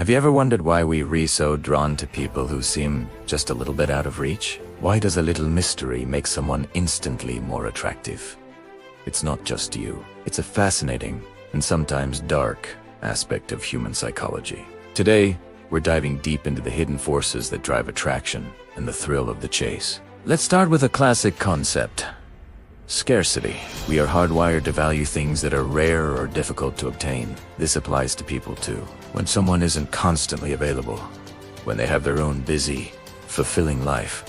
Have you ever wondered why we're so drawn to people who seem just a little bit out of reach? Why does a little mystery make someone instantly more attractive? It's not just you. It's a fascinating and sometimes dark aspect of human psychology. Today, we're diving deep into the hidden forces that drive attraction and the thrill of the chase. Let's start with a classic concept: scarcity. We are hardwired to value things that are rare or difficult to obtain. This applies to people too. When someone isn't constantly available, when they have their own busy, fulfilling life,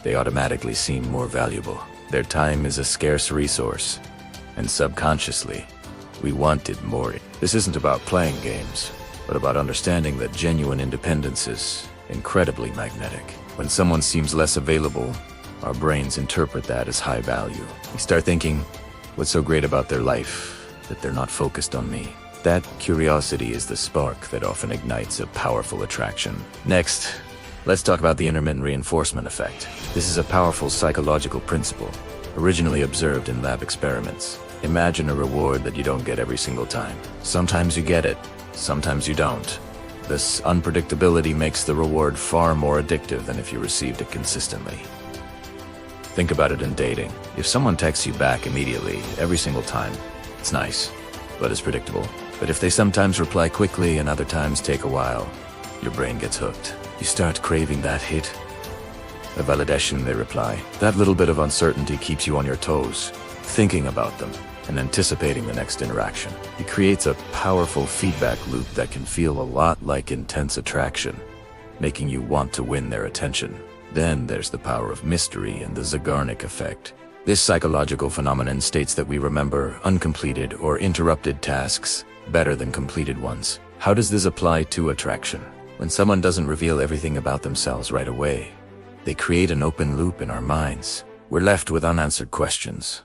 they automatically seem more valuable. Their time is a scarce resource, and subconsciously, we wanted more. This isn't about playing games, but about understanding that genuine independence is incredibly magnetic. When someone seems less available, our brains interpret that as high value. We start thinking, what's so great about their life that they're not focused on me? That curiosity is the spark that often ignites a powerful attraction. Next, let's talk about the intermittent reinforcement effect. This is a powerful psychological principle, originally observed in lab experiments. Imagine a reward that you don't get every single time. Sometimes you get it, sometimes you don't. This unpredictability makes the reward far more addictive than if you received it consistently. Think about it in dating. If someone texts you back immediately, every single time, it's nice, but it's predictable. But if they sometimes reply quickly and other times take a while, your brain gets hooked. You start craving that hit, the validation they reply. That little bit of uncertainty keeps you on your toes, thinking about them and anticipating the next interaction. It creates a powerful feedback loop that can feel a lot like intense attraction, making you want to win their attention. Then there's the power of mystery and the Zeigarnik effect. This psychological phenomenon states that we remember uncompleted or interrupted tasks better than completed ones. How does this apply to attraction? When someone doesn't reveal everything about themselves right away, they create an open loop in our minds. We're left with unanswered questions.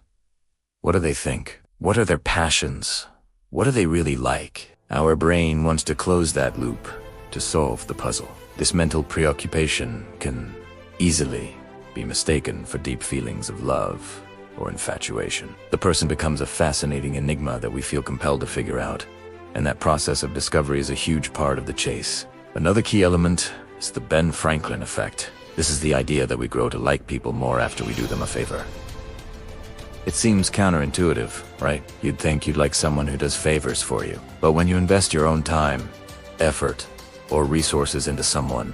What do they think? What are their passions? What are they really like? Our brain wants to close that loop to solve the puzzle. This mental preoccupation can easily be mistaken for deep feelings of love or infatuation. The person becomes a fascinating enigma that we feel compelled to figure out, and that process of discovery is a huge part of the chase. Another key element is the Ben Franklin effect. This is the idea that we grow to like people more after we do them a favor. It seems counterintuitive, right? You'd think you'd like someone who does favors for you. But when you invest your own time, effort, or resources into someone,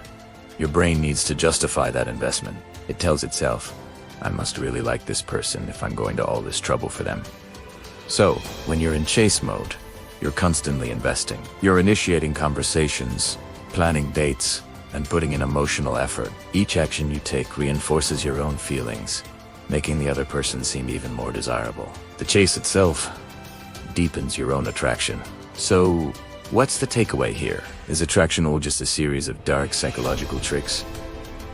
your brain needs to justify that investment. It tells itself, I must really like this person if I'm going to all this trouble for them. So, when you're in chase mode, you're constantly investing. You're initiating conversations, planning dates, and putting in emotional effort. Each action you take reinforces your own feelings, making the other person seem even more desirable. The chase itself deepens your own attraction. So, what's the takeaway here? Is attraction all just a series of dark psychological tricks?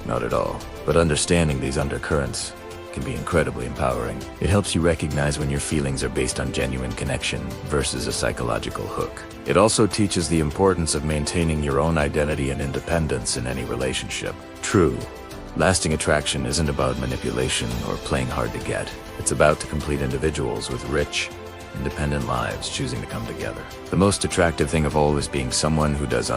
Not at all. But understanding these undercurrents can be incredibly empowering. It helps you recognize when your feelings are based on genuine connection versus a psychological hook. It also teaches the importance of maintaining your own identity and independence in any relationship. True, lasting attraction isn't about manipulation or playing hard to get. It's about to complete individuals with rich, independent lives choosing to come together. The most attractive thing of all is being someone who does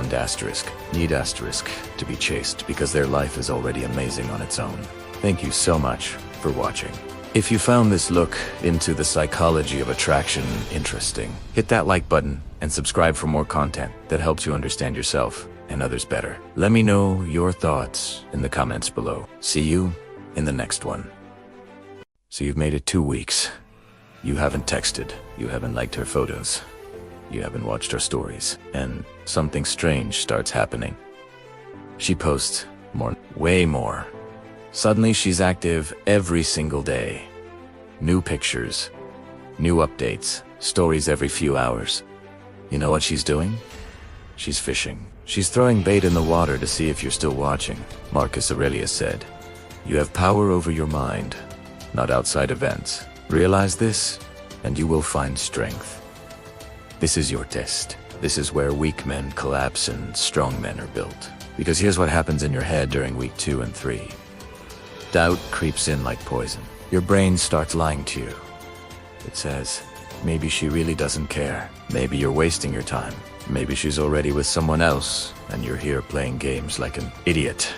need asterisk to be chased because their life is already amazing on its own. Thank you so much for watching. If you found this look into the psychology of attraction interesting, hit that like button and subscribe for more content that helps you understand yourself and others better. Let me know your thoughts in the comments below. See you in the next one. So you've made it 2 weeks. You haven't texted, you haven't liked her photos, you haven't watched her stories, and something strange starts happening. She posts more, way more. Suddenly she's active every single day. New pictures, new updates, stories every few hours. You know what she's doing? She's fishing. She's throwing bait in the water to see if you're still watching. Marcus Aurelius said, "You have power over your mind, not outside events. Realize this, and you will find strength." This is your test. This is where weak men collapse and strong men are built. Because here's what happens in your head during week 2 and 3. Doubt creeps in like poison. Your brain starts lying to you. It says, maybe she really doesn't care. Maybe you're wasting your time. Maybe she's already with someone else, and you're here playing games like an idiot.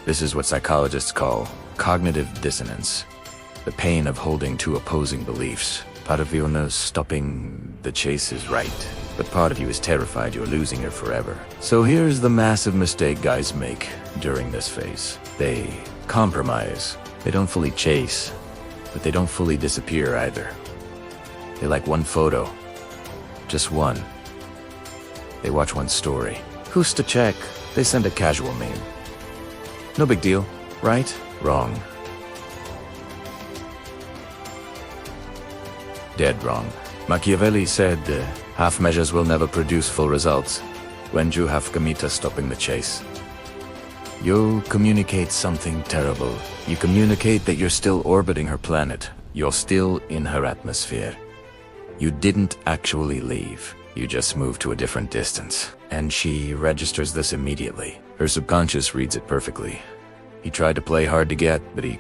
This is what psychologists call cognitive dissonance. The pain of holding two opposing beliefs. Part of you knows stopping the chase is right, but part of you is terrified you're losing her forever. So here's the massive mistake guys make during this phase. They compromise. They don't fully chase, but they don't fully disappear either. They like one photo. Just one. They watch one story. Who's to check? They send a casual meme. No big deal, right? Wrong. Dead wrong. Machiavelli said, half measures will never produce full results. When you have Gamita stopping the chase. You communicate something terrible. You communicate that you're still orbiting her planet. You're still in her atmosphere. You didn't actually leave. You just moved to a different distance. And she registers this immediately. Her subconscious reads it perfectly. He tried to play hard to get, but he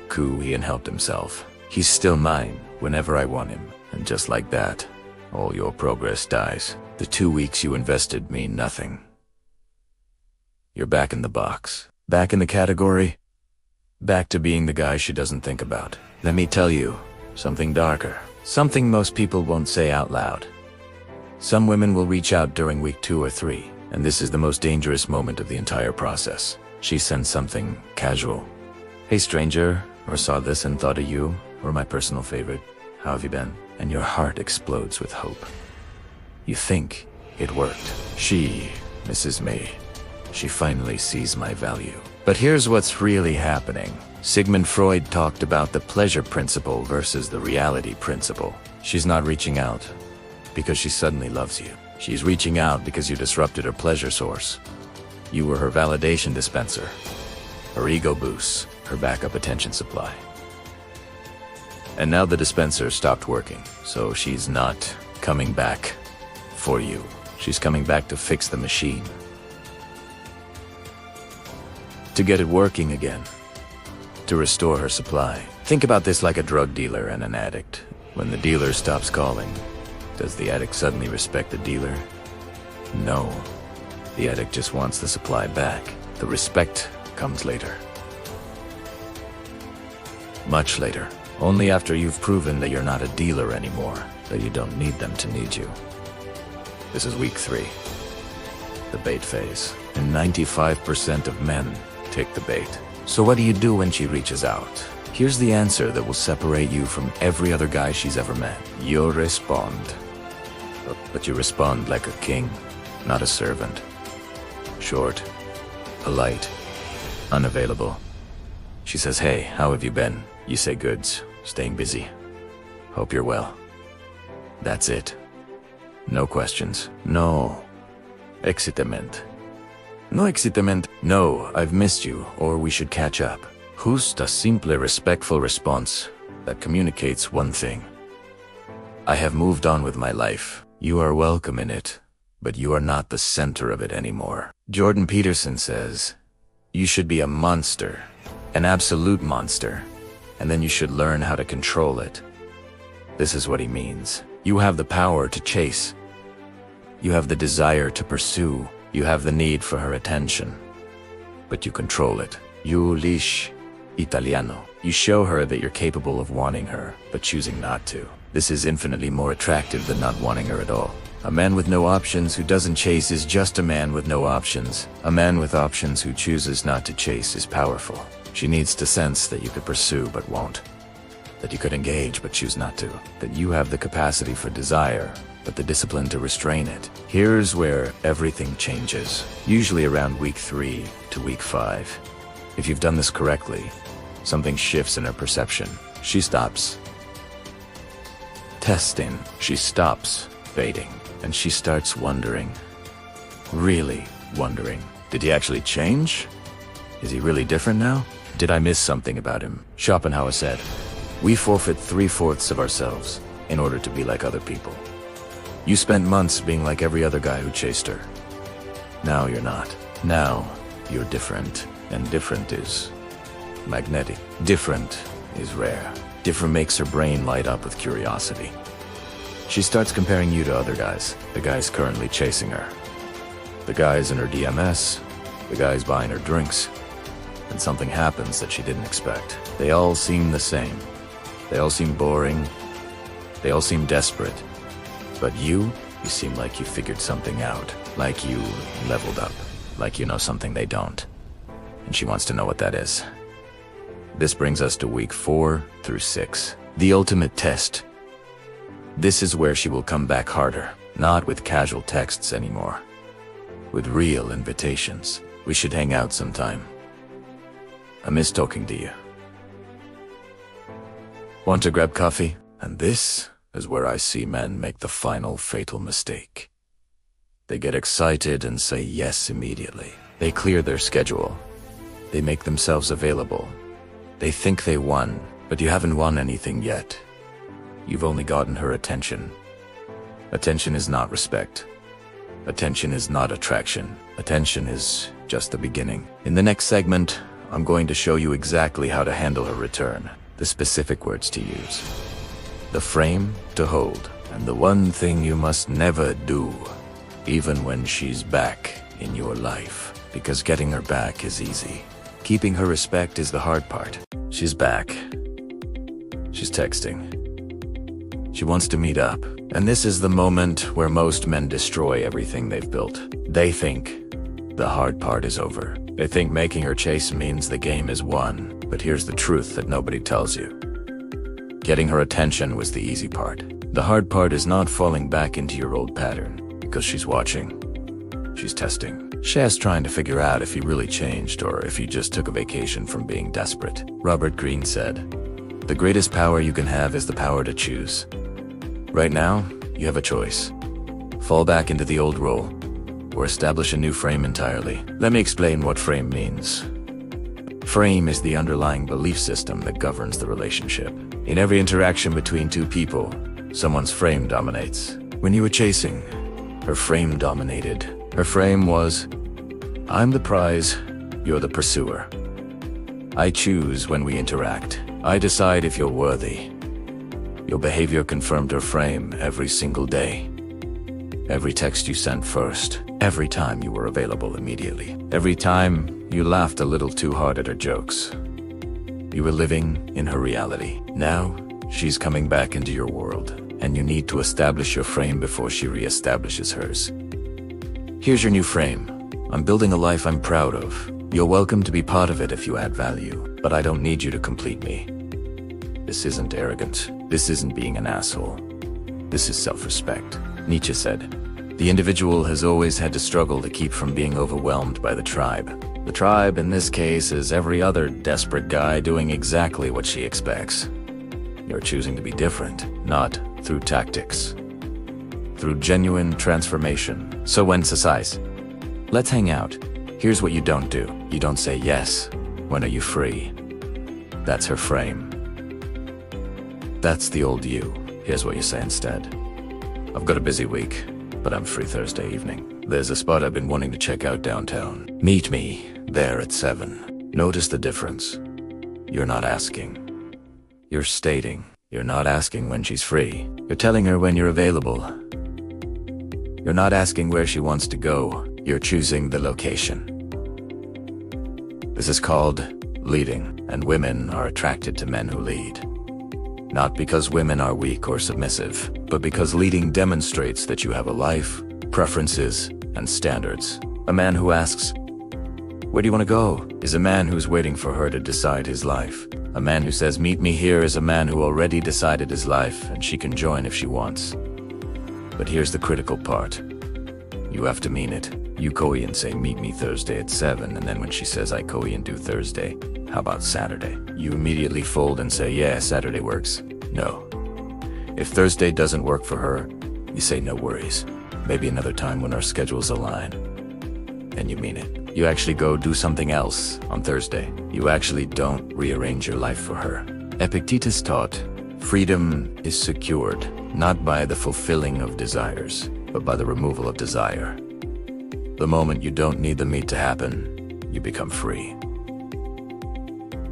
helped himself. He's still mine whenever I want him. And just like that, all your progress dies. The 2 weeks you invested mean nothing. You're back in the box. Back in the category. Back to being the guy she doesn't think about. Let me tell you, something darker. Something most people won't say out loud. Some women will reach out during week 2 or 3, and this is the most dangerous moment of the entire process. She sends something casual. Hey stranger, or saw this and thought of you, or my personal favorite. How have you been? And your heart explodes with hope. You think it worked. She misses me. She finally sees my value. But here's what's really happening. Sigmund Freud talked about the pleasure principle versus the reality principle. She's not reaching out because she suddenly loves you. She's reaching out because you disrupted her pleasure source. You were her validation dispenser, her ego boost, her backup attention supply. And now the dispenser stopped working, so she's not coming back for you. She's coming back to fix the machine. To get it working again. To restore her supply. Think about this like a drug dealer and an addict. When the dealer stops calling, does the addict suddenly respect the dealer? No. The addict just wants the supply back. The respect comes later. Much later. Only after you've proven that you're not a dealer anymore, that you don't need them to need you. This is week 3. The bait phase. And 95% of men take the bait. So what do you do when she reaches out? Here's the answer that will separate you from every other guy she's ever met. You'll respond. But you respond like a king, not a servant. Short, polite, unavailable. She says, hey, how have you been? You say goods, staying busy. Hope you're well. That's it. No questions. No excitement. No excitement. No, I've missed you, or we should catch up. Just a simple, respectful response that communicates one thing. I have moved on with my life. You are welcome in it, but you are not the center of it anymore. Jordan Peterson says, you should be a monster, an absolute monster. And then you should learn how to control it. This is what he means. You have the power to chase. You have the desire to pursue. You have the need for her attention. But you control it. You leash Italiano. You show her that you're capable of wanting her, but choosing not to. This is infinitely more attractive than not wanting her at all. A man with no options who doesn't chase is just a man with no options. A man with options who chooses not to chase is powerful. She needs to sense that you could pursue but won't. That you could engage but choose not to. That you have the capacity for desire, but the discipline to restrain it. Here's where everything changes. Usually around week 3 to week 5. If you've done this correctly, something shifts in her perception. She stops testing. She stops baiting. And she starts wondering. Really wondering. Did he actually change? Is he really different now? Did I miss something about him? Schopenhauer said, we forfeit 3/4 of ourselves in order to be like other people. You spent months being like every other guy who chased her. Now you're not. Now you're different, and different is magnetic. Different is rare. Different makes her brain light up with curiosity. She starts comparing you to other guys, the guys currently chasing her. The guy's in her DMS, the guy's buying her drinks, and something happens that she didn't expect. They all seem the same. They all seem boring. They all seem desperate. But you seem like you figured something out, like you leveled up, like you know something they don't. And she wants to know what that is. This brings us to week 4 through 6, the ultimate test. This is where she will come back harder, not with casual texts anymore, with real invitations. We should hang out sometime. I miss talking to you. Want to grab coffee? And this is where I see men make the final fatal mistake. They get excited and say yes immediately. They clear their schedule. They make themselves available. They think they won, but you haven't won anything yet. You've only gotten her attention. Attention is not respect. Attention is not attraction. Attention is just the beginning. In the next segment, I'm going to show you exactly how to handle her return, the specific words to use, the frame to hold, and the one thing you must never do, even when she's back in your life, because getting her back is easy. Keeping her respect is the hard part. She's back. She's texting. She wants to meet up. And this is the moment where most men destroy everything they've built. They think the hard part is over. They think making her chase means the game is won. But here's the truth that nobody tells you. Getting her attention was the easy part. The hard part is not falling back into your old pattern, because she's watching. She's testing. Shaz trying to figure out if he really changed or if he just took a vacation from being desperate. Robert Greene said, "The greatest power you can have is the power to choose." Right now, you have a choice. Fall back into the old role, or establish a new frame entirely. Let me explain what frame means. Frame is the underlying belief system that governs the relationship. In every interaction between two people, someone's frame dominates. When you were chasing, her frame dominated. Her frame was, I'm the prize, you're the pursuer. I choose when we interact. I decide if you're worthy. Your behavior confirmed her frame every single day. Every text you sent first. Every time you were available immediately. Every time you laughed a little too hard at her jokes. You were living in her reality. Now, she's coming back into your world, and you need to establish your frame before she reestablishes hers. Here's your new frame. I'm building a life I'm proud of. You're welcome to be part of it if you add value, but I don't need you to complete me. This isn't arrogance. This isn't being an asshole. This is self-respect. Nietzsche said, the individual has always had to struggle to keep from being overwhelmed by the tribe. The tribe, in this case, is every other desperate guy doing exactly what she expects. You're choosing to be different, not through tactics. Through genuine transformation. So when Sasais, let's hang out. Here's what you don't do. You don't say yes. When are you free? That's her frame. That's the old you. Here's what you say instead. I've got a busy week, but I'm free Thursday evening. There's a spot I've been wanting to check out downtown. Meet me there at 7. Notice the difference. You're not asking. You're stating. You're not asking when she's free. You're telling her when you're available. You're not asking where she wants to go. You're choosing the location. This is called leading, and women are attracted to men who lead. Not because women are weak or submissive, but because leading demonstrates that you have a life, preferences, and standards. A man who asks, where do you want to go? Is a man who's waiting for her to decide his life. A man who says, meet me here is a man who already decided his life, and she can join if she wants. But here's the critical part. You have to mean it. You koi and say, meet me Thursday at 7, and then when she says, I koi and do Thursday, how about Saturday? You immediately fold and say, yeah, Saturday works. No. If Thursday doesn't work for her, you say, no worries. Maybe another time when our schedules align. And you mean it. You actually go do something else on Thursday. You actually don't rearrange your life for her. Epictetus taught, freedom is secured, not by the fulfilling of desires, but by the removal of desire. The moment you don't need the meet to happen, you become free.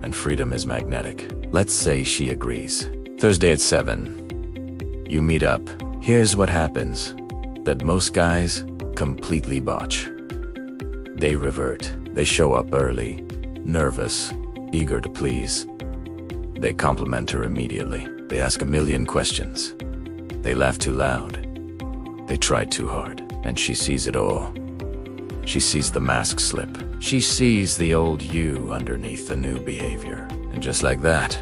And freedom is magnetic. Let's say she agrees. Thursday at 7. You meet up. Here's what happens that most guys completely botch. They revert. They show up early, nervous, eager to please. They compliment her immediately. They ask a million questions. They laugh too loud. They try too hard. And she sees it all. She sees the mask slip. She sees the old you underneath the new behavior. And just like that,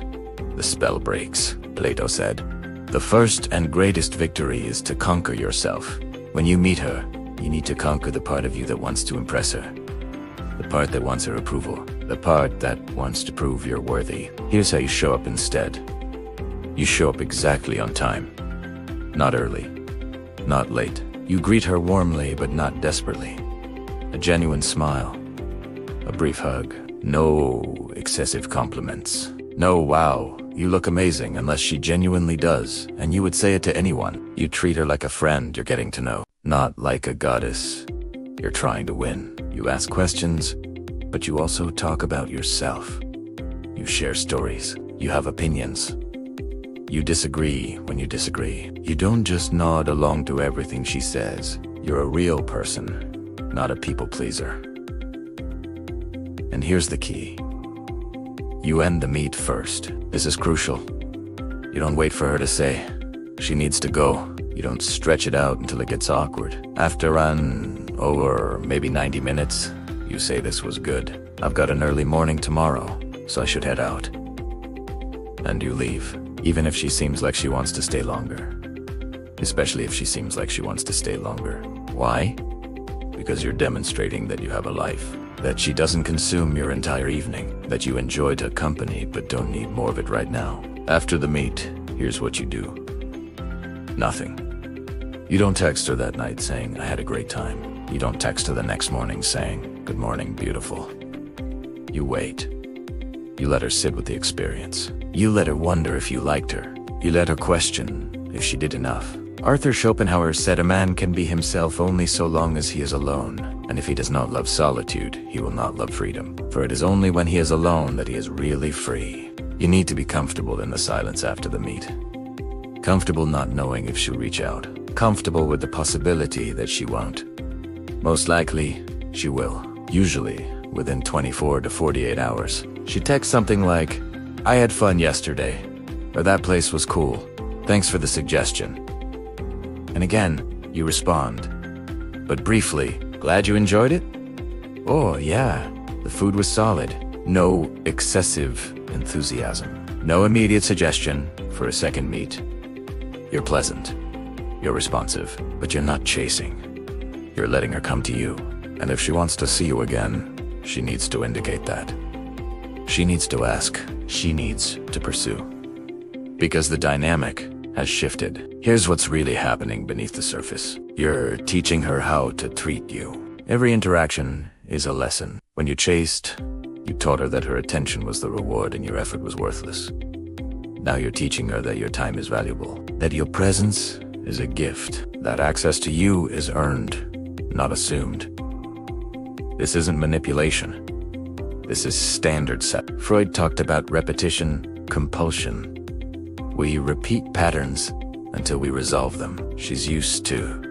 the spell breaks. Plato said, "The first and greatest victory is to conquer yourself. When you meet her, you need to conquer the part of you that wants to impress her. The part that wants her approval. The part that wants to prove you're worthy. Here's how you show up instead. You show up exactly on time. Not early. Not late. You greet her warmly but not desperately. A genuine smile. A brief hug. No excessive compliments. No wow, you look amazing unless she genuinely does, and you would say it to anyone. You treat her like a friend you're getting to know, not like a goddess you're trying to win. You ask questions, but you also talk about yourself. You share stories. You have opinions. You disagree when you disagree. You don't just nod along to everything she says. You're a real person, not a people pleaser. And here's the key. You end the meet first. This is crucial. You don't wait for her to say, she needs to go. You don't stretch it out until it gets awkward. After over maybe 90 minutes, you say this was good. I've got an early morning tomorrow, so I should head out. And you leave, even if she seems like she wants to stay longer. Especially if she seems like she wants to stay longer. Why? Because you're demonstrating that you have a life. That she doesn't consume your entire evening. That you enjoyed her company but don't need more of it right now. After the meet, here's what you do. Nothing. You don't text her that night saying, "I had a great time." You don't text her the next morning saying, "Good morning, beautiful." You wait. You let her sit with the experience. You let her wonder if you liked her. You let her question if she did enough. Arthur Schopenhauer said a man can be himself only so long as he is alone, and if he does not love solitude, he will not love freedom. For it is only when he is alone that he is really free. You need to be comfortable in the silence after the meet. Comfortable not knowing if she'll reach out. Comfortable with the possibility that she won't. Most likely, she will. Usually, within 24 to 48 hours. She texts something like, "I had fun yesterday," or "That place was cool. Thanks for the suggestion." And again, you respond. But briefly, "Glad you enjoyed it?" "Oh, yeah, the food was solid." No excessive enthusiasm. No immediate suggestion for a second meet. You're pleasant. You're responsive, but you're not chasing. You're letting her come to you. And if she wants to see you again, she needs to indicate that. She needs to ask. She needs to pursue. Because the dynamic has shifted. Here's what's really happening beneath the surface. You're teaching her how to treat you. Every interaction is a lesson. When you chased, you taught her that her attention was the reward and your effort was worthless. Now you're teaching her that your time is valuable, that your presence is a gift, that access to you is earned, not assumed. This isn't manipulation. This is standard set. Freud talked about repetition, compulsion. We repeat patterns until we resolve them. She's used to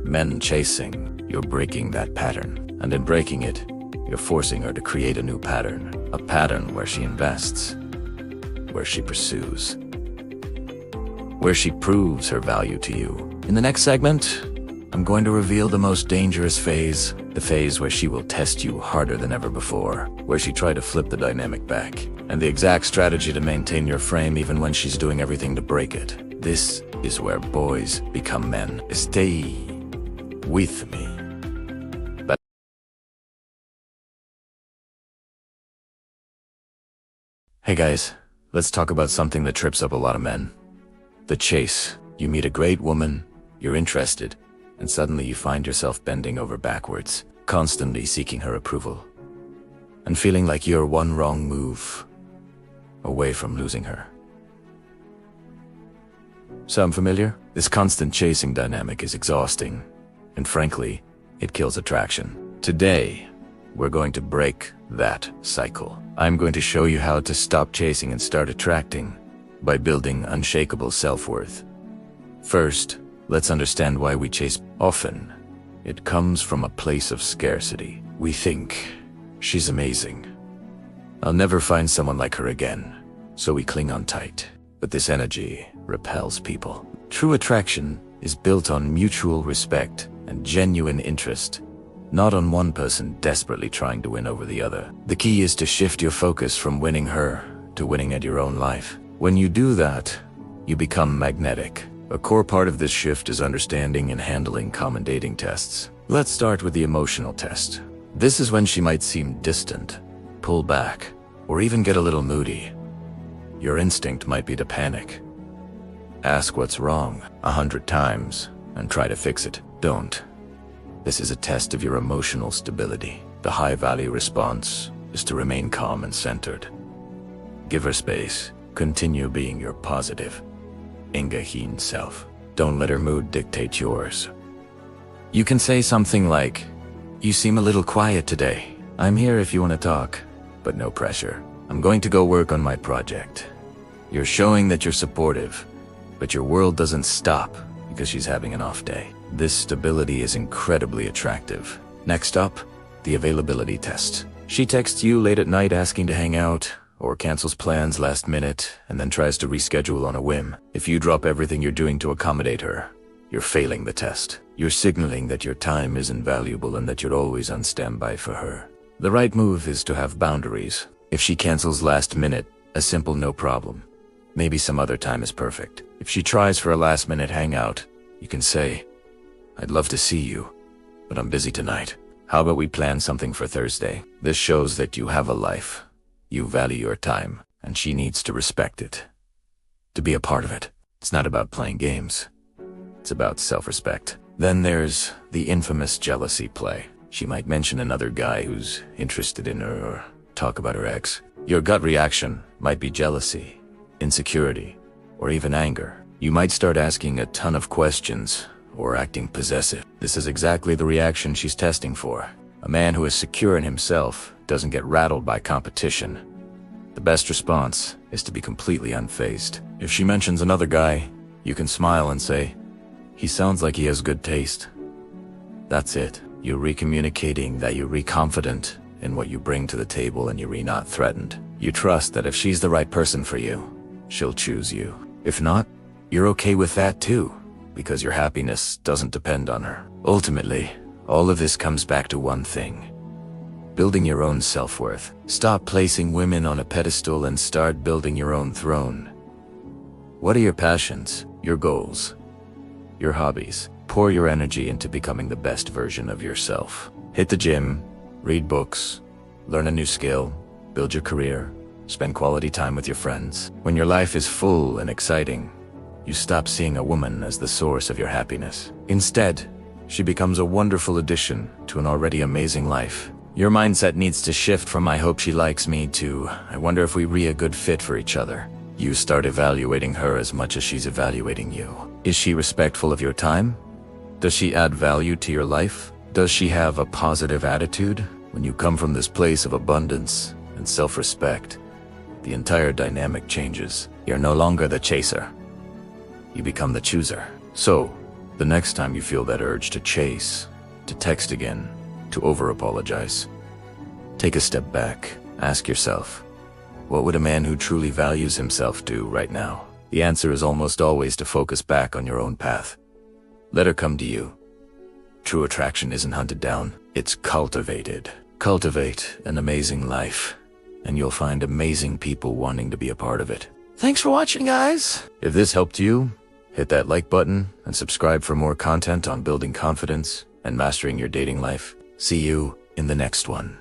men chasing. You're breaking that pattern. And in breaking it, you're forcing her to create a new pattern. A pattern where she invests, where she pursues, where she proves her value to you. In the next segment, I'm going to reveal the most dangerous phase, the phase where she will test you harder than ever before, where she tried to flip the dynamic back, and the exact strategy to maintain your frame even when she's doing everything to break it. This is where boys become men. Stay with me. Hey guys, let's talk about something that trips up a lot of men. The chase. You meet a great woman, you're interested, and suddenly you find yourself bending over backwards, constantly seeking her approval, and feeling like you're one wrong move away from losing her. Sound familiar? This constant chasing dynamic is exhausting, and frankly, it kills attraction. Today, we're going to break that cycle. I'm going to show you how to stop chasing and start attracting by building unshakable self-worth. First, let's understand why we chase. Often, it comes from a place of scarcity. We think she's amazing. I'll never find someone like her again, so we cling on tight. But this energy repels people. True attraction is built on mutual respect and genuine interest, not on one person desperately trying to win over the other. The key is to shift your focus from winning her to winning at your own life. When you do that, you become magnetic. A core part of this shift is understanding and handling common dating tests. Let's start with the emotional test. This is when she might seem distant, pull back, or even get a little moody. Your instinct might be to panic. Ask what's wrong 100 times and try to fix it. Don't. This is a test of your emotional stability. The high-value response is to remain calm and centered. Give her space. Continue being your positive, ingeheen self. Don't let her mood dictate yours. You can say something like, "You seem a little quiet today. I'm here if you want to talk, but no pressure. I'm going to go work on my project." You're showing that you're supportive, but your world doesn't stop because she's having an off day. This stability is incredibly attractive. Next up, the availability test. She texts you late at night asking to hang out, or cancels plans last minute and then tries to reschedule on a whim. If you drop everything you're doing to accommodate her, you're failing the test. You're signaling that your time is invaluable and that you're always on standby for her. The right move is to have boundaries. If she cancels last minute, a simple no problem. Maybe some other time is perfect. If she tries for a last-minute hangout, you can say, "I'd love to see you, but I'm busy tonight. How about we plan something for Thursday?" This shows that you have a life. You value your time, and she needs to respect it. To be a part of it. It's not about playing games. It's about self-respect. Then there's the infamous jealousy play. She might mention another guy who's interested in her or talk about her ex. Your gut reaction might be jealousy, insecurity, or even anger. You might start asking a ton of questions or acting possessive. This is exactly the reaction she's testing for. A man who is secure in himself doesn't get rattled by competition. The best response is to be completely unfazed. If she mentions another guy, you can smile and say, "He sounds like he has good taste." That's it. You're recommunicating that you're confident in what you bring to the table and you're not threatened. You trust that if she's the right person for you, she'll choose you. If not, you're okay with that too, because your happiness doesn't depend on her. Ultimately, all of this comes back to one thing: building your own self-worth. Stop placing women on a pedestal and start building your own throne. What are your passions, your goals, your hobbies? Pour your energy into becoming the best version of yourself. Hit the gym, read books, learn a new skill, build your career, spend quality time with your friends. When your life is full and exciting, you stop seeing a woman as the source of your happiness. Instead, she becomes a wonderful addition to an already amazing life. Your mindset needs to shift from "I hope she likes me" to "I wonder if we're a good fit for each other." You start evaluating her as much as she's evaluating you. Is she respectful of your time? Does she add value to your life? Does she have a positive attitude? When you come from this place of abundance and self-respect, the entire dynamic changes. You're no longer the chaser. You become the chooser. So, the next time you feel that urge to chase, to text again, to over-apologize, take a step back. Ask yourself, what would a man who truly values himself do right now? The answer is almost always to focus back on your own path. Let her come to you. True attraction isn't hunted down, it's cultivated. Cultivate an amazing life, and you'll find amazing people wanting to be a part of it. Thanks for watching, guys! If this helped you, hit that like button and subscribe for more content on building confidence and mastering your dating life. See you in the next one.